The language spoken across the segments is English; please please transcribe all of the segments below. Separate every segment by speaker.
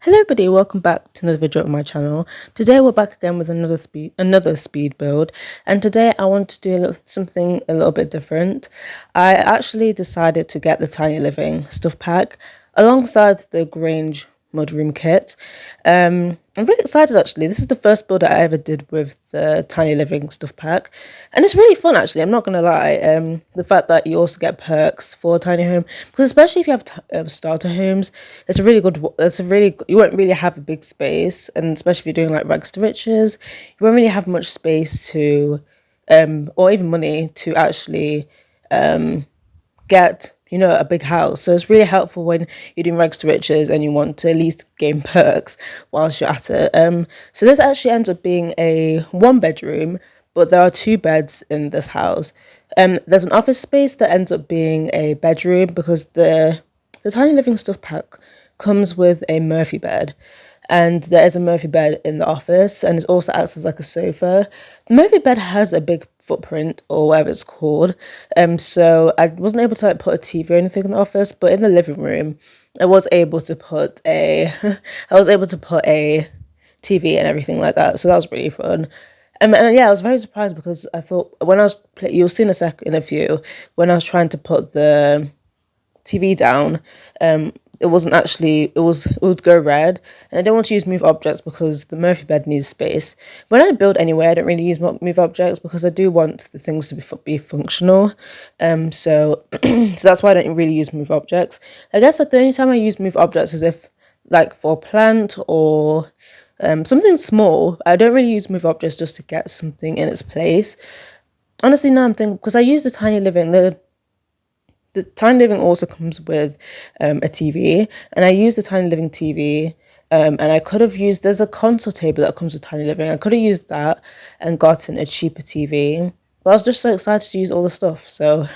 Speaker 1: Hello everybody, welcome back to another video on my channel. Today we're back again with another speed build, and today I want to do something a little bit different. I actually decided to get the Tiny Living stuff pack alongside the Grange mudroom kit. I'm really excited actually. This is the first build that I ever did with the Tiny Living stuff pack, and it's really fun actually. I'm not gonna lie. The fact that you also get perks for a tiny home, because especially if you have starter homes, it's a really good. You won't really have a big space, and especially if you're doing like rags to riches, you won't really have much space to, or even money to actually get a big house. So it's really helpful when you're doing rags to riches and you want to at least gain perks whilst you're at it. So this actually ends up being a 1 bedroom, but there are 2 beds in this house. There's an office space that ends up being a bedroom because the Tiny Living stuff pack comes with a Murphy bed, and there is a Murphy bed in the office, and it also acts as like a sofa. The Murphy bed has a big footprint, or whatever it's called. So I wasn't able to like put a TV or anything in the office, but in the living room I was able to put a I was able to put a TV and everything like that. So that was really fun. And yeah, I was very surprised because I thought when I was you'll see in a few, when I was trying to put the TV down, it wasn't actually, it would go red, and I don't want to use move objects because the Murphy bed needs space. When I build anyway, I don't really use move objects because I do want the things to be functional. So so that's why I don't really use move objects. I guess like the only time I use move objects is if like for a plant or something small. I don't really use move objects just to get something in its place. Honestly, now I'm thinking, because I use the Tiny Living also comes with a TV, and I use the Tiny Living TV. And I could have used, there's a console table that comes with Tiny Living. I could have used that and gotten a cheaper TV. But I was just so excited to use all the stuff. So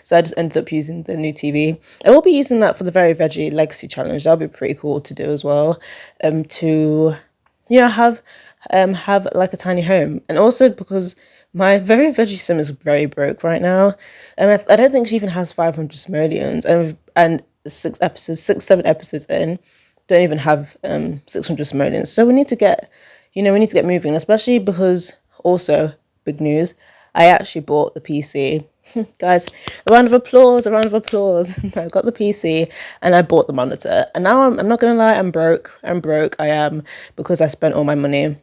Speaker 1: so I just ended up using the new TV. I will be using that for the Very Veggie Legacy Challenge. That'll be pretty cool to do as well. To have like a tiny home, and also because my Very Veggie sim is very broke right now, and I don't think she even has 500 simoleons, and 6 7 episodes in, don't even have 600 simoleons. So we need to get moving, especially because, also big news, I actually bought the PC. Guys, a round of applause, a round of applause. I got the PC and I bought the monitor. And now I'm not going to lie, I'm broke. I am, because I spent all my money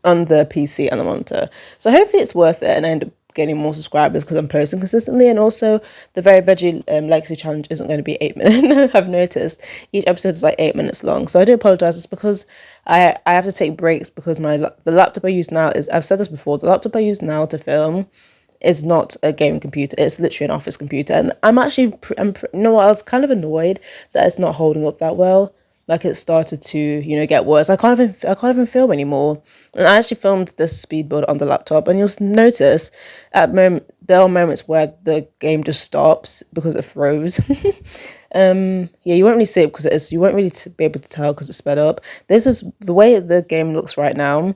Speaker 1: on the PC and the monitor. So hopefully it's worth it and I end up getting more subscribers because I'm posting consistently. And also the Very Veggie Legacy Challenge isn't going to be 8 minutes. I've noticed each episode is like 8 minutes long. So I do apologize. It's because I have to take breaks because the laptop I use now is, I've said this before, the laptop I use now to film is not a gaming computer. It's literally an office computer. And I was kind of annoyed that it's not holding up that well. Like it started to, get worse. I can't even film anymore. And I actually filmed this speed build on the laptop, and you'll notice there are moments where the game just stops because it froze. Yeah, you won't really see it because you won't really be able to tell because it's sped up. This is the way the game looks right now.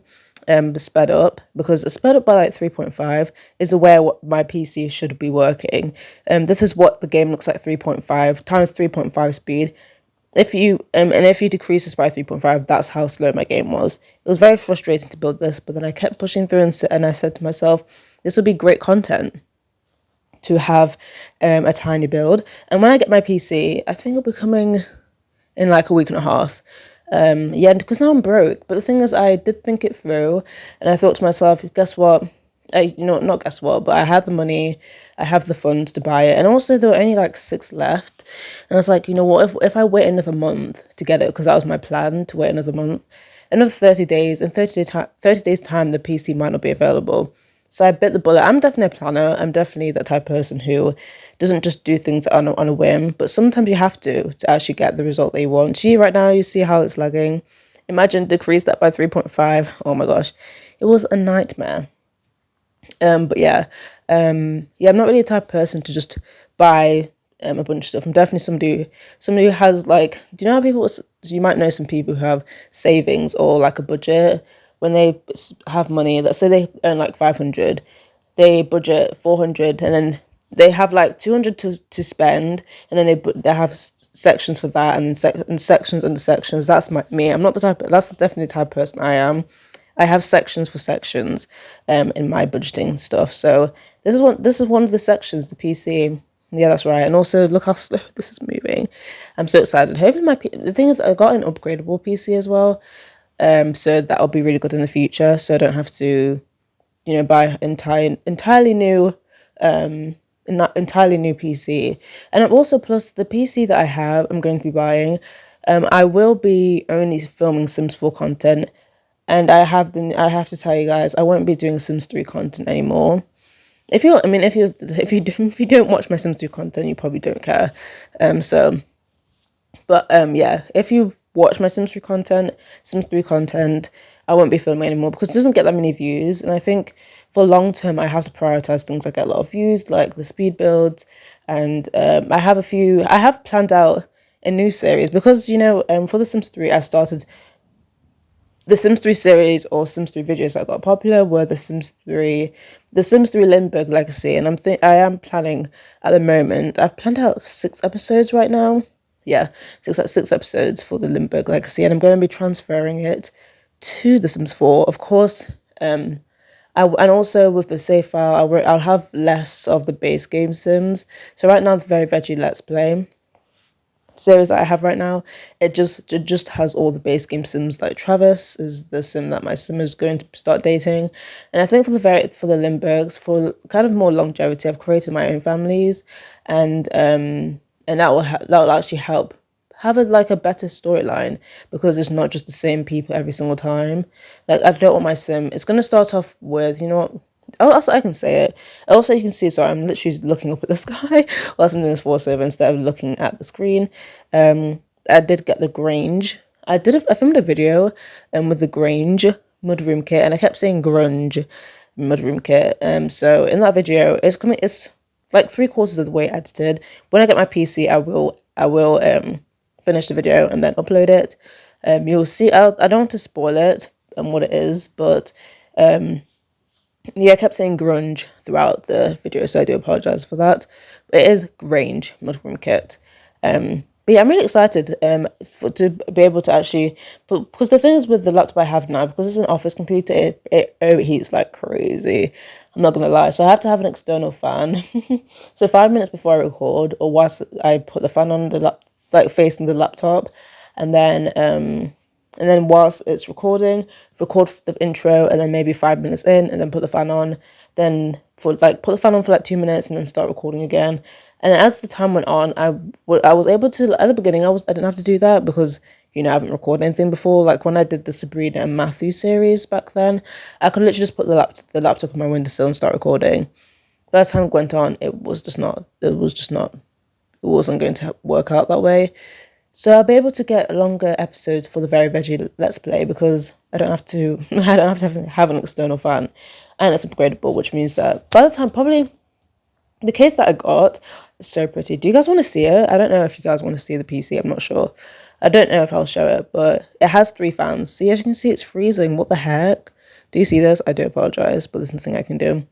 Speaker 1: Sped up, because it's sped up by like 3.5 is the way my PC should be working. This is what the game looks like, 3.5 times 3.5 speed. If you decrease this by 3.5, that's how slow my game was. It was very frustrating to build this, but then I kept pushing through, and I said to myself, this would be great content to have a tiny build. And when I get my PC, I think it'll be coming in like a week and a half. Yeah, because now I'm broke. But the thing is, I did think it through, and I thought to myself, guess what? Not guess what, but I have the money, I have the funds to buy it, and also there were only like 6 left, and I was like, you know what? If I wait another month to get it, because that was my plan, to wait another month, another 30 days, in 30 days time, the PC might not be available. So I bit the bullet. I'm definitely a planner. I'm definitely that type of person who doesn't just do things on a whim, but sometimes you have to actually get the result that you want. See, right now, you see how it's lagging. Imagine decrease that by 3.5. Oh my gosh, it was a nightmare. But yeah, yeah, I'm not really a type of person to just buy a bunch of stuff. I'm definitely somebody who has like, do you know how you might know some people who have savings or like a budget. When they have money, let's say they earn like 500, they budget 400, and then they have like 200 to spend, and then they have sections for that, and and sections under sections. That's me. I'm not the type. That's definitely the type of person I am. I have sections for sections, in my budgeting stuff. So this is one of the sections, the PC. Yeah, that's right. And also, look how slow this is moving. I'm so excited. Hopefully, the thing is, I got an upgradable PC as well. So that'll be really good in the future. So I don't have to, buy entirely new, not entirely new PC. And I'm also, plus the PC that I have, I'm going to be buying. I will be only filming Sims 4 content, and I have to tell you guys, I won't be doing Sims 3 content anymore. If you don't watch my Sims 3 content, you probably don't care. Yeah, if you watch my Sims 3 content, I won't be filming anymore because it doesn't get that many views. And I think for long term, I have to prioritize things that get a lot of views, like the speed builds. And I have planned out a new series because, for The Sims 3, I started the Sims 3 series, or Sims 3 videos that got popular were the Sims 3 Limburg Legacy, and I am planning at the moment. I've planned out 6 episodes right now. Yeah, six episodes for the Limburg Legacy, and I'm going to be transferring it to The Sims 4, of course. And also with the save file, I'll have less of the base game Sims. So right now, the Very Veggie Let's Play series that I have right now, it just has all the base game Sims. Like Travis is the Sim that my Sim is going to start dating, and I think for the Limburgs, for kind of more longevity, I've created my own families, and that will actually help have a better storyline, because it's not just the same people every single time. Like, I don't want my Sim. It's gonna start off with, you know what? Oh, also, I can say it. Also, you can see, sorry, I'm literally looking up at the sky whilst I'm doing this voiceover instead of looking at the screen. I did get the Grange. I filmed a video with the Grange mudroom kit, and I kept saying grunge mudroom kit. So in that video, it's like 3/4 of the way edited. When I get my PC, I will finish the video and then upload it. You'll see. I don't want to spoil it and what it is, but yeah, I kept saying grunge throughout the video, so I do apologize for that. But it is Grange mudroom kit. But yeah, I'm really excited to be able to actually, because the thing is with the laptop I have now, because it's an office computer, it overheats like crazy. I'm not gonna lie, so I have to have an external fan. So 5 minutes before I record, or whilst I put the fan on like facing the laptop, and then whilst it's recording, record the intro, and then maybe 5 minutes in, and then put the fan on. Then put the fan on for like 2 minutes, and then start recording again. And then as the time went on, I was able to, at the beginning, I didn't have to do that because, I haven't recorded anything before. Like when I did the Sabrina and Matthew series back then, I could literally just put the laptop on my windowsill and start recording. But as time went on, it wasn't going to work out that way. So I'll be able to get longer episodes for the Very Veggie Let's Play because I don't have to have an external fan, and it's upgradable, which means that by the time, probably the case that I got is so pretty. Do you guys want to see it? I don't know if you guys want to see the PC. I'm not sure. I don't know if I'll show it, but it has 3 fans. See, as you can see, it's freezing. What the heck? Do you see this? I do apologize, but there's nothing I can do.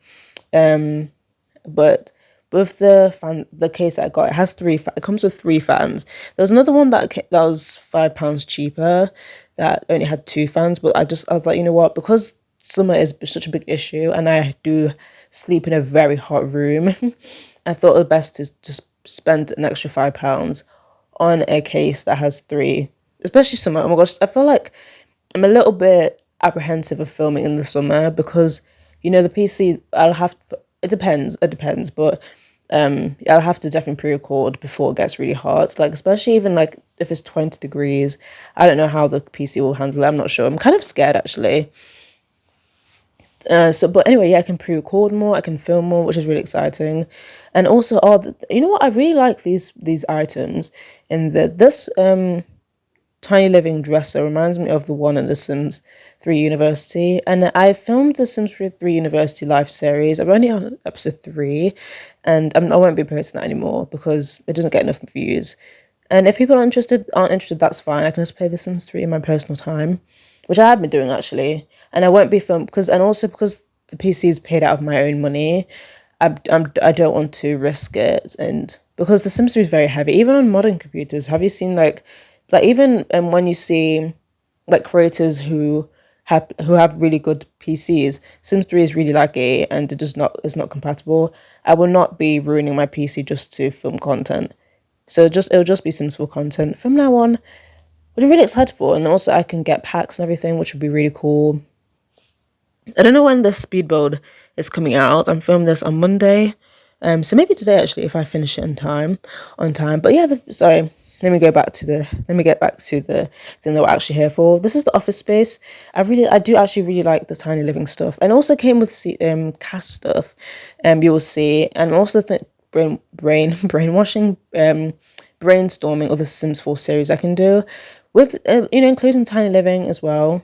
Speaker 1: But with the case that I got, it comes with 3 fans. There was another one that was £5 cheaper that only had 2 fans, but I was like, you know what? Because summer is such a big issue, and I do sleep in a very hot room, I thought it was best to just spend an extra £5 on a case that has 3, especially summer. Oh my gosh, I feel like I'm a little bit apprehensive of filming in the summer because, the PC, it depends, but I'll have to definitely pre-record before it gets really hot. Like, especially even like if it's 20 degrees, I don't know how the PC will handle it. I'm not sure. I'm kind of scared actually. But anyway, yeah, I can pre-record more, I can film more, which is really exciting. And also, you know what? I really like these items. In this tiny living dresser reminds me of the one in The Sims 3 University, and I filmed the Sims 3 University Life series. I'm only on episode 3, and I won't be posting that anymore because it doesn't get enough views. And if people aren't interested, that's fine. I can just play The Sims 3 in my personal time, which I have been doing actually. And I won't be filmed because the PC is paid out of my own money. I don't want to risk it, and because The Sims 3 is very heavy, even on modern computers. Have you seen like even when you see like creators who have really good PCs, Sims 3 is really laggy and it does not is not compatible. I will not be ruining my PC just to film content. So it'll just be Sims 4 content from now on, which I'm really excited for. And also I can get packs and everything, which would be really cool. I don't know when the speed build is coming out. I'm filming this on Monday. So maybe today actually if I finish it on time. But yeah, sorry. Let me get back to the thing that we're actually here for. This is the office space. I do actually really like the tiny living stuff, and also came with cast stuff. You will see, and also think brainwashing, brainstorming of the Sims 4 series I can do, with including tiny living as well.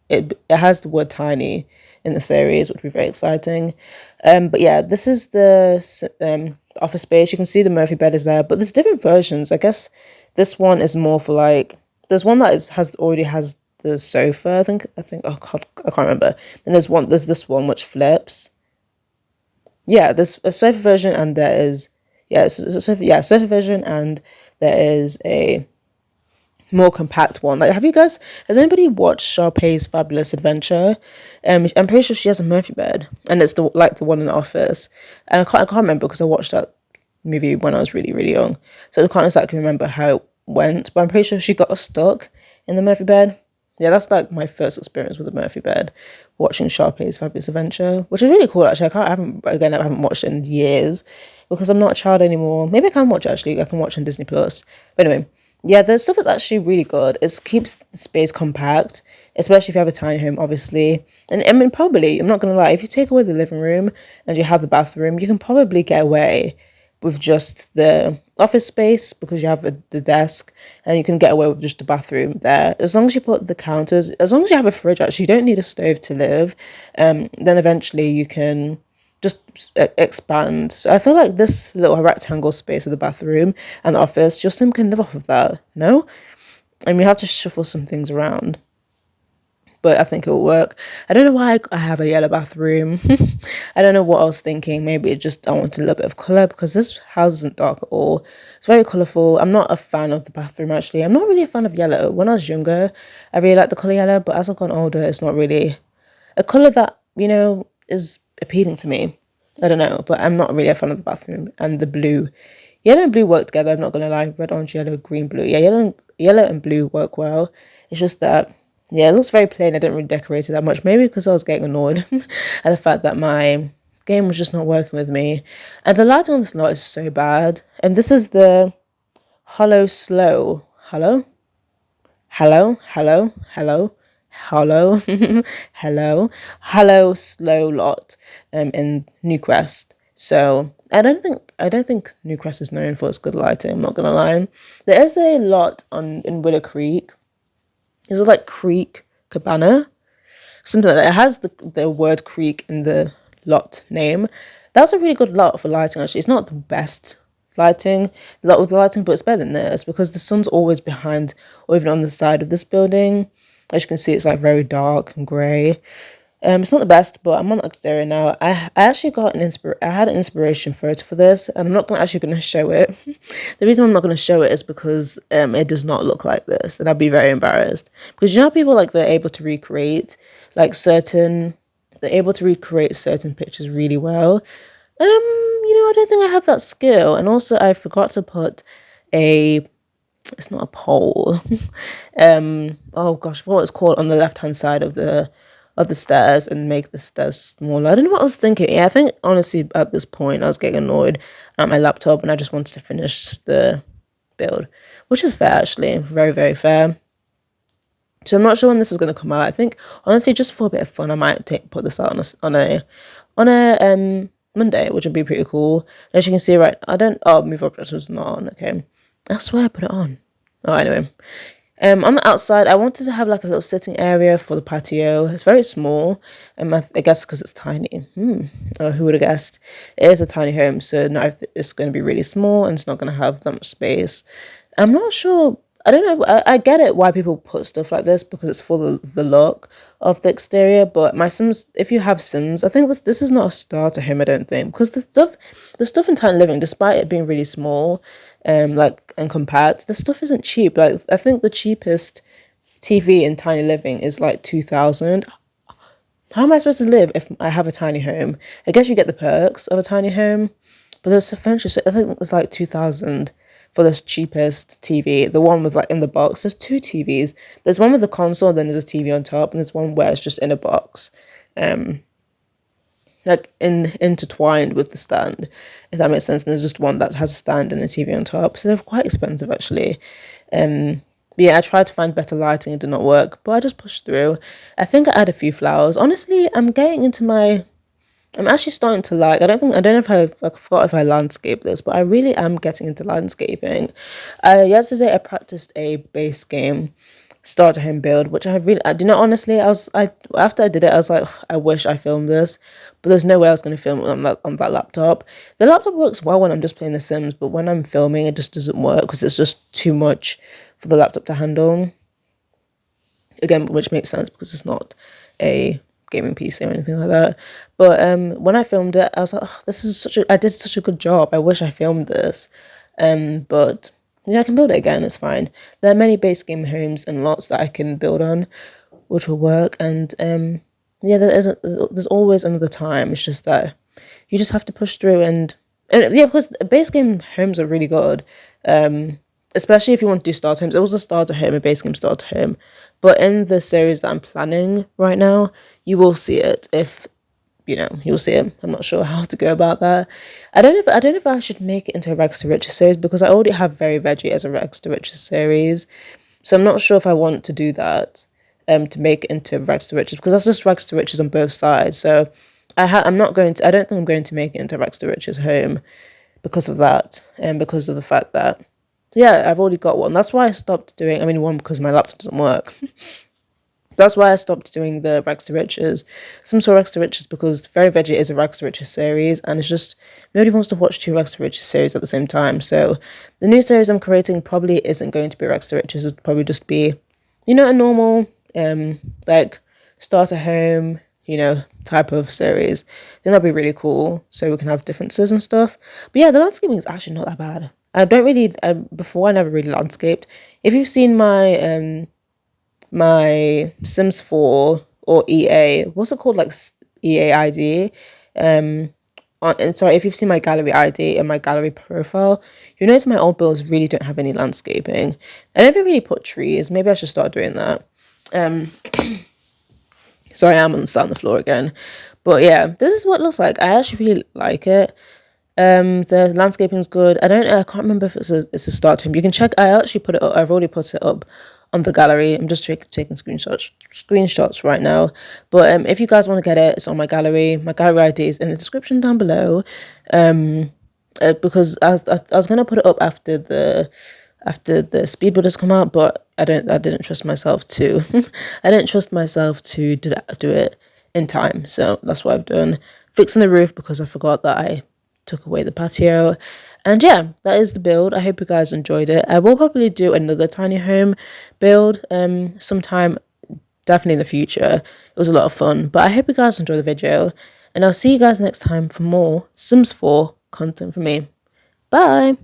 Speaker 1: It has the word tiny in the series, which would be very exciting. But yeah, this is the office space. You can see the Murphy bed is there, but there's different versions. I guess this one is more for like, there's one that already has the sofa. I think oh god, I can't remember. Then there's this one which flips. Yeah, there's a sofa version and there is it's a sofa version, and there is a more compact one. Like, has anybody watched Sharpay's Fabulous Adventure? I'm pretty sure she has a Murphy bed, and it's the one in the office. And I can't remember because I watched that movie when I was really really young, so I can't exactly remember how it went. But I'm pretty sure she got stuck in the Murphy bed. Yeah, that's like my first experience with a Murphy bed, watching Sharpay's Fabulous Adventure, which is really cool. Actually, I haven't watched it in years because I'm not a child anymore. Maybe I can watch it actually. I can watch on Disney Plus. But anyway, yeah, the stuff is actually really good. It keeps the space compact, especially if you have a tiny home, obviously. And I mean, probably, I'm not gonna lie, if you take away the living room and you have the bathroom, you can probably get away with just the office space because you have the desk, and you can get away with just the bathroom there. As long as you put the counters, as long as you have a fridge, actually, you don't need a stove to live. Then eventually you can just expand. So I feel like this little rectangle space with the bathroom and the office, your sim can live off of that, no? And we have to shuffle some things around, but I think it will work. I don't know why I have a yellow bathroom. I don't know what I was thinking. Maybe it just I wanted a little bit of colour because this house isn't dark at all. It's very colourful. I'm not a fan of the bathroom actually. I'm not really a fan of yellow. When I was younger, I really liked the colour yellow, but as I've gotten older, it's not really a colour that, is appealing to me. I don't know, but I'm not really a fan of the bathroom and the blue. Yellow and blue work together, I'm not gonna lie. Red, orange, yellow, green, blue. Yeah, yellow and blue work well. It's just that, yeah, it looks very plain. I didn't really decorate it that much. Maybe because I was getting annoyed at the fact that my game was just not working with me. And the lighting on this lot is so bad. And this is the Hollow Slow. Hello? Hello? Hello? Hello? Hello? Hello? Hello Slow lot in Newcrest. So I don't think Newcrest is known for its good lighting, I'm not gonna lie. There is a lot in Willow Creek. Is it like Creek Cabana? Something like that. It has the word creek in the lot name. That's a really good lot for lighting actually. It's not the best lot with lighting, but it's better than this because the sun's always behind or even on the side of this building. As you can see, it's like very dark and grey. It's not the best, but I'm on the exterior now. I actually got I had an inspiration photo for this, and I'm not actually going to show it. The reason I'm not going to show it is because it does not look like this, and I'd be very embarrassed. Because you know how people they're able to recreate certain pictures really well. I don't think I have that skill, and also I forgot to put a. It's not a pole. Oh gosh, what it's called on the left hand side of the stairs, and make the stairs smaller. I don't know what I was thinking. Yeah, I think honestly at this point I was getting annoyed at my laptop and I just wanted to finish the build, which is fair actually, very very fair. So I'm not sure when this is going to come out. I think honestly just for a bit of fun I might put this out on a Monday, which would be pretty cool. As you can see, right, move objects was not on. Okay, I swear I put it on. Oh, anyway. On the outside, I wanted to have a little sitting area for the patio. It's very small, and I guess because it's tiny. Who would have guessed? It is a tiny home, so now it's going to be really small and it's not going to have that much space. I'm not sure. I don't know. I get it why people put stuff like this because it's for the look of the exterior. But my Sims, if you have Sims, I think this is not a starter home. I don't think because the stuff in Tiny Living, despite it being really small, like and compact, the stuff isn't cheap. Like I think the cheapest TV in Tiny Living is like 2,000. How am I supposed to live if I have a tiny home? I guess you get the perks of a tiny home, but there's a furniture. So I think it's like 2,000 for this cheapest TV. The one with like in the box. There's two TVs. There's one with a console, then there's a TV on top, and there's one where it's just in a box, like intertwined with the stand, if that makes sense. And there's just one that has a stand and a TV on top. So they're quite expensive actually. But yeah, I tried to find better lighting, it did not work, but I just pushed through. I think I add a few flowers. Honestly, I'm actually starting to like, I don't know if I forgot if I landscape this, but I really am getting into landscaping. Yesterday I practiced a base game starter home build, which I do not honestly, after I did it, I was like, I wish I filmed this, but there's no way I was going to film it on that laptop. The laptop works well when I'm just playing The Sims, but when I'm filming, it just doesn't work because it's just too much for the laptop to handle. Again, which makes sense because it's not a gaming PC or anything like that. But when I filmed it, I was like, oh, I did such a good job. I wish I filmed this. But yeah, I can build it again. It's fine. There are many base game homes and lots that I can build on, which will work. And yeah, there's always another time. It's just that you just have to push through and yeah, because base game homes are really good. Especially if you want to do starter homes. It was a starter home, a base game starter home. But in the series that I'm planning right now, you will see it you'll see it. I'm not sure how to go about that. I don't know if I should make it into a Rags to Riches series because I already have Very Veggie as a Rags to Riches series. So I'm not sure if I want to do that, to make it into Rags to Riches because that's just Rags to Riches on both sides. So I don't think I'm going to make it into Rags to Riches home because of that, and because of the fact that yeah, I've already got one. That's why I stopped doing, one, because my laptop doesn't work. That's why I stopped doing the Rags to Riches. Some sort of Rags to Riches because Very Veggie is a Rags to Riches series and it's just, nobody wants to watch two Rags to Riches series at the same time. So the new series I'm creating probably isn't going to be Rags to Riches. It'll probably just be, a normal, like, starter home, type of series. I think that'd be really cool. So we can have differences and stuff. But yeah, the landscaping is actually not that bad. Before I never really landscaped. If you've seen my my Sims 4 or EA, what's it called, like EA ID, and sorry, if you've seen my gallery ID and my gallery profile, you notice my old builds really don't have any landscaping. I never really put trees. Maybe I should start doing that. Sorry, I'm sat on the floor again. But yeah, this is what it looks like. I actually really like it. The landscaping is good. I can't remember if it's a start home. You can check. I actually put it up. I've already put it up on the gallery. I'm just taking screenshots right now. But if you guys want to get it, it's on my gallery. My gallery ID is in the description down below. Because I was gonna put it up after the speed builders come out, but I didn't trust myself to I didn't trust myself to do it in time. So that's what I've done. Fixing the roof because I forgot that I took away the patio. And yeah, that is the build. I hope you guys enjoyed it. I will probably do another tiny home build sometime, definitely in the future. It was a lot of fun. But I hope you guys enjoy the video. And I'll see you guys next time for more Sims 4 content from me. Bye!